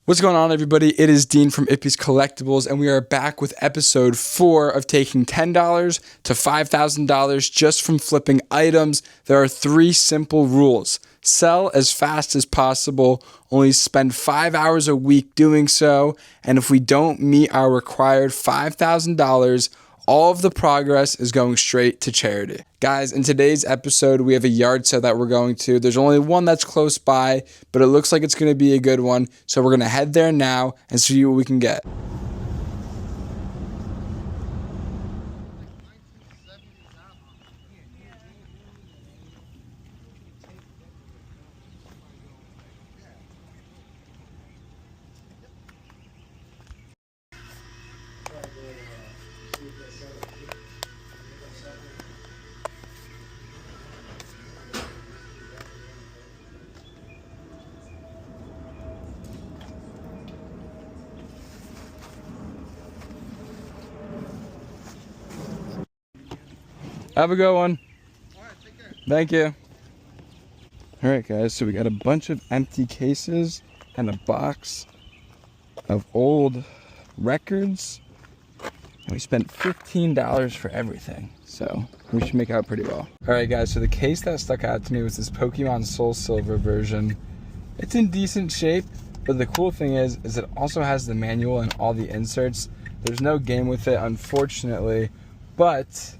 What's going on, everybody? It is Dean from Ippy's Collectibles, and we are back with episode 4 of taking $10 to $5,000 just from flipping items. There are 3 simple rules. Sell as fast as possible, only spend 5 hours a week doing so, and if we don't meet our required $5,000, all of the progress is going straight to charity. Guys, in today's episode, we have a yard sale that we're going to. There's only one that's close by, but it looks like it's going to be a good one. So we're going to head there now and see what we can get. Have a good one. All right, take care. Thank you. All right, guys, so we got a bunch of empty cases and a box of old records. And we spent $15 for everything, so we should make out pretty well. All right, guys, so the case that stuck out to me was this Pokemon Soul Silver version. It's in decent shape, but the cool thing is it also has the manual and all the inserts. There's no game with it, unfortunately, but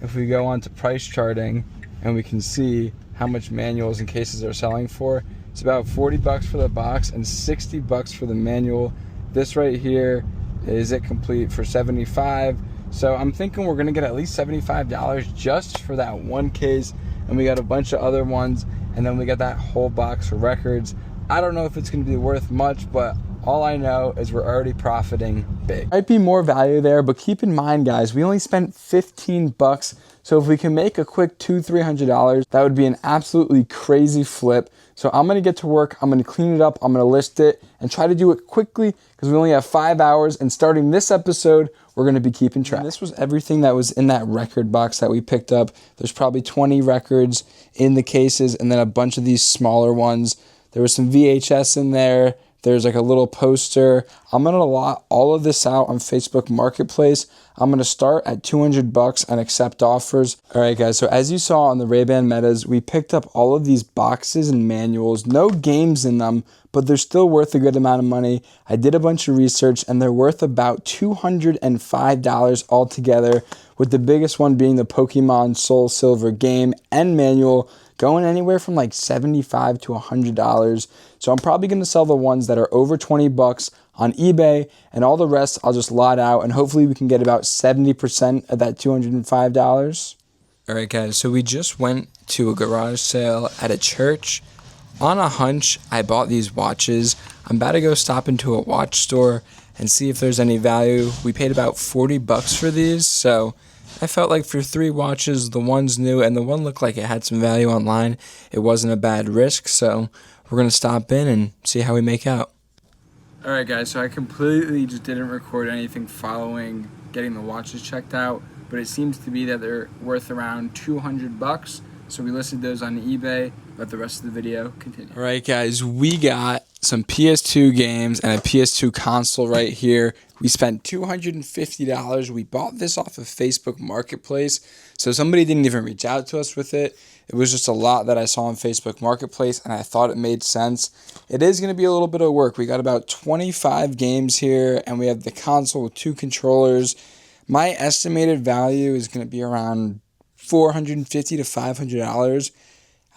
if we go on to price charting and we can see how much manuals and cases are selling for, it's about 40 bucks for the box and 60 bucks for the manual. This right here is it complete for 75. So I'm thinking we're gonna get at least $75 just for that one case, and we got a bunch of other ones, and then we got that whole box of records. I don't know if it's gonna be worth much, but all I know is we're already profiting big. Might be more value there, but keep in mind, guys, we only spent 15 bucks. So if we can make a quick $200-300, that would be an absolutely crazy flip. So I'm gonna get to work, I'm gonna clean it up, I'm gonna list it, and try to do it quickly because we only have 5 hours, and starting this episode, we're gonna be keeping track. And this was everything that was in that record box that we picked up. There's probably 20 records in the cases, and then a bunch of these smaller ones. There was some VHS in there. There's like a little poster. I'm gonna lot all of this out on Facebook Marketplace. I'm gonna start at 200 bucks and accept offers. All right, guys, so as you saw on the Ray-Ban Metas, we picked up all of these boxes and manuals. No games in them, but they're still worth a good amount of money. I did a bunch of research, and they're worth about $205 altogether, with the biggest one being the Pokemon Soul Silver game and manual, going anywhere from like $75 to $100. So I'm probably going to sell the ones that are over 20 bucks on eBay, and all the rest I'll just lot out, and hopefully we can get about 70% of that $205. All right, guys, so we just went to a garage sale at a church. On a hunch, I bought these watches. I'm about to go stop into a watch store and see if there's any value. We paid about 40 bucks for these, so I felt like for 3 watches, the one's new and the one looked like it had some value online, it wasn't a bad risk, so we're going to stop in and see how we make out. Alright, guys, so I completely just didn't record anything following getting the watches checked out, but it seems to be that they're worth around 200 bucks, so we listed those on eBay. Let the rest of the video continue. Alright, guys, we got some PS2 games and a PS2 console right here. We spent $250. We bought this off of Facebook Marketplace, so somebody didn't even reach out to us with it. It was just a lot that I saw on Facebook Marketplace, and I thought it made sense. It is going to be a little bit of work. We got about 25 games here, and we have the console with 2 controllers. My estimated value is going to be around $450 to $500.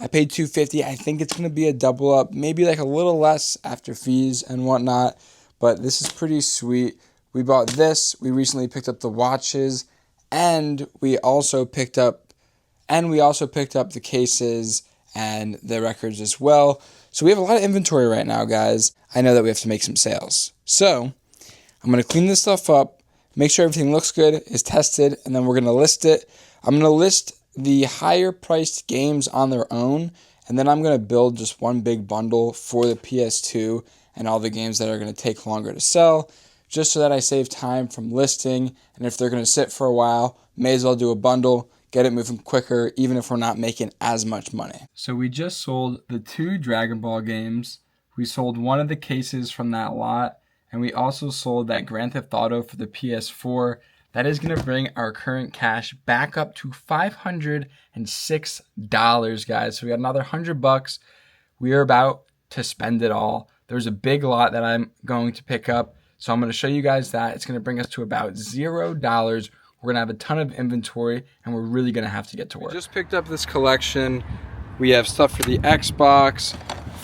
I paid $250. I think it's going to be a double up, maybe like a little less after fees and whatnot, but this is pretty sweet. We bought this. We recently picked up the watches, and we also picked up the cases and the records as well. So we have a lot of inventory right now, guys. I know that we have to make some sales. So I'm going to clean this stuff up, make sure everything looks good, is tested, and then we're going to list it. I'm going to list the higher priced games on their own, and then I'm going to build just one big bundle for the PS2 and all the games that are going to take longer to sell, just so that I save time from listing, and if they're going to sit for a while, may as well do a bundle, get it moving quicker, even if we're not making as much money. So we just sold the 2 Dragon Ball games We sold one of the cases from that lot, and we also sold that Grand Theft Auto for the PS4. That is going to bring our current cash back up to $506, guys. So we got another $100. We are about to spend it all. There's a big lot that I'm going to pick up, so I'm going to show you guys that. It's going to bring us to about $0. We're going to have a ton of inventory, and we're really going to have to get to work. We just picked up this collection. We have stuff for the Xbox.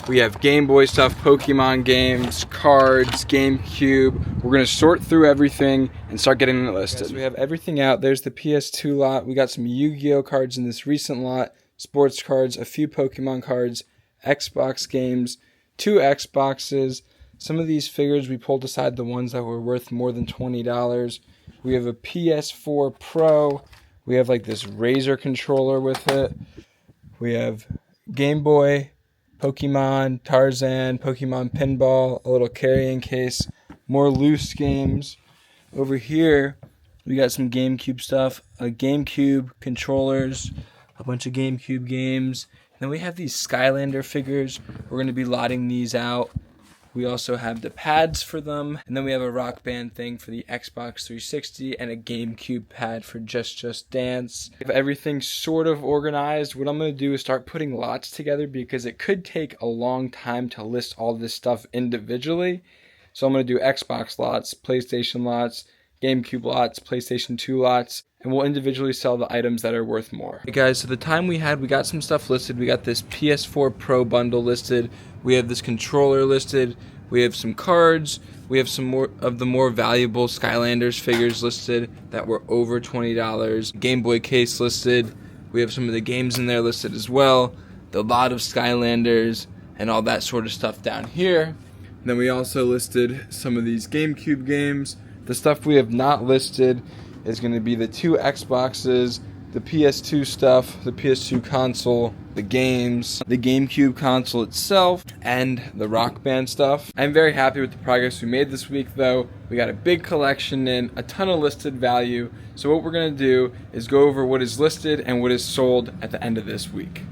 We have Game Boy stuff, Pokemon games, cards, GameCube. We're going to sort through everything and start getting it listed. Okay, so we have everything out. There's the PS2 lot. We got some Yu-Gi-Oh cards in this recent lot, sports cards, a few Pokemon cards, Xbox games, 2 Xboxes. Some of these figures, we pulled aside the ones that were worth more than $20. We have a PS4 Pro. We have like this Razer controller with it. We have Game Boy, Pokemon, Tarzan, Pokemon Pinball, a little carrying case, more loose games. Over here, we got some GameCube stuff, a GameCube controllers, a bunch of GameCube games. And then we have these Skylander figures. We're going to be lotting these out. We also have the pads for them. And then we have a Rock Band thing for the Xbox 360 and a GameCube pad for Just Dance. We have everything sort of organized. What I'm going to do is start putting lots together because it could take a long time to list all this stuff individually. So I'm going to do Xbox lots, PlayStation lots, GameCube lots, PlayStation 2 lots, and we'll individually sell the items that are worth more. Hey guys, so the time we had, we got some stuff listed. We got this PS4 Pro bundle listed. We have this controller listed. We have some cards. We have some more of the more valuable Skylanders figures listed that were over $20. Game Boy case listed. We have some of the games in there listed as well. The lot of Skylanders and all that sort of stuff down here. And then we also listed some of these GameCube games. The stuff we have not listed is going to be the 2 Xboxes, the PS2 stuff, the PS2 console, the games, the GameCube console itself, and the Rock Band stuff. I'm very happy with the progress we made this week though. We got a big collection in, a ton of listed value. So what we're going to do is go over what is listed and what is sold at the end of this week.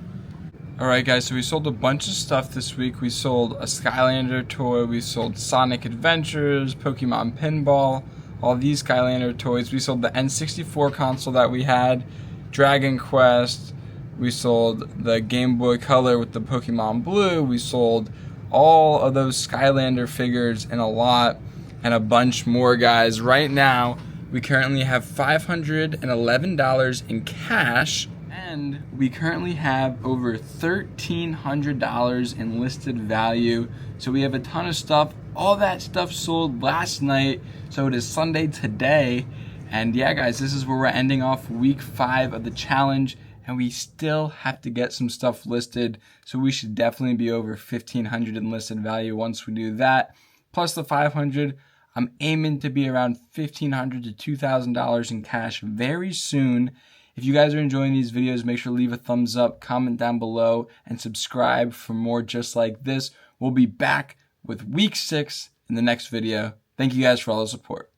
Alright guys, so we sold a bunch of stuff this week. We sold a Skylander toy, we sold Sonic Adventures, Pokemon Pinball, all these Skylander toys. We sold the N64 console that we had, Dragon Quest. We sold the Game Boy Color with the Pokemon Blue. We sold all of those Skylander figures in a lot and a bunch more, guys. Right now, we currently have $511 in cash, and we currently have over $1,300 in listed value. So we have a ton of stuff. All that stuff sold last night, so it is Sunday today. And yeah, guys, this is where we're ending off week 5 of the challenge, and we still have to get some stuff listed. So we should definitely be over $1,500 in listed value once we do that. Plus the $500, I'm aiming to be around $1,500 to $2,000 in cash very soon. If you guys are enjoying these videos, make sure to leave a thumbs up, comment down below, and subscribe for more just like this. We'll be back with week 6 in the next video. Thank you guys for all the support.